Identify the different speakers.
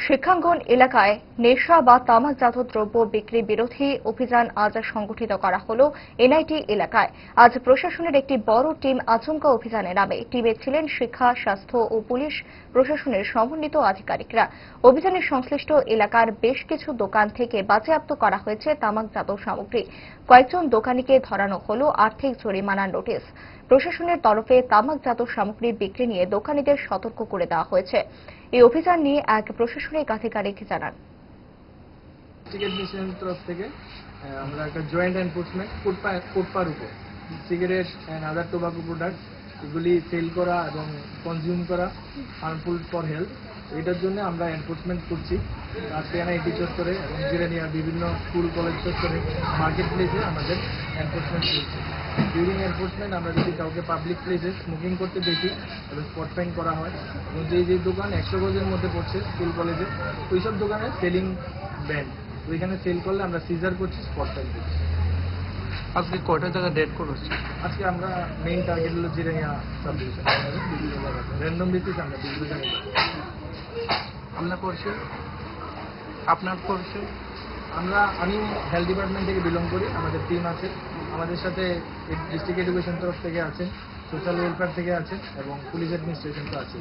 Speaker 1: শিক্ষাঙ্গন এলাকায় নেশা বা তামাকজাত দ্রব্য বিক্রি বিরোধী অভিযান আজ সংগঠিত করা হলো এনআইটি এলাকায়। আজ প্রশাসনের একটি বড় টিম আচমকা অভিযানে নামে। টিমে ছিলেন শিক্ষা, স্বাস্থ্য ও পুলিশ প্রশাসনের সমন্বিত আধিকারিকরা। অভিযানে সংশ্লিষ্ট এলাকার বেশ কিছু দোকান থেকে বাজেয়াপ্ত করা হয়েছে তামাকজাত সামগ্রী। কয়েকজন দোকানিকে ধরানো হলো আর্থিক জরিমানার নোটিশ। প্রশাসনের তরফে তামাকজাত সামগ্রী বিক্রি নিয়ে দোকানিদের সতর্ক করে দেওয়া হয়েছে। এই অভিযান নিয়ে এক প্রশাসনিক আধিকারিক জানান,
Speaker 2: তরফ থেকে আমরা একটা জয়েন্ট এনফোর্সমেন্ট কোটপার উপর cigarette and other tobacco product এগুলি সেল করা এবং কনজিউম করা হার্মফুল ফর হেলথ, এটার জন্য আমরা এনফোর্সমেন্ট করছি। আজকে এনআইটি চত্বরে এবং জিরানিয়া বিভিন্ন স্কুল কলেজ চত্বরে মার্কেট প্লেসে আমাদের এনফোর্সমেন্ট চলছে। ডিউরিং এনফোর্সমেন্ট আমরা যদি কাউকে পাবলিক প্লেসে স্মোকিং করতে দেখি তাহলে স্পট ফাইন করা হয় এবং যে দোকান 100 গজের মধ্যে পড়ছে স্কুল কলেজে ওইসব দোকানে সেলিং ব্যান্ড, ওইখানে সেল করলে আমরা সিজার করছি, স্পট ফাইন করছি।
Speaker 3: আজকে কয়টা জায়গা ডেট করছি?
Speaker 2: আজকে আমরা মেইন টার্গেট হলো জিরানিয়া সাব ডিভিশন, বিভিন্ন জায়গাতে র্যান্ডম বেসিস আমরা বিভিন্ন জায়গায়।
Speaker 3: আপনার পরিচয়?
Speaker 2: আমি হেলথ ডিপার্টমেন্ট থেকে বিলং করি। আমাদের টিম আছে, আমাদের সাথে ডিস্ট্রিক্ট এডুকেশন তরফ থেকে আছেন, সোশ্যাল ওয়েলফেয়ার থেকে আছেন এবং পুলিশ অ্যাডমিনিস্ট্রেশন তো আছে।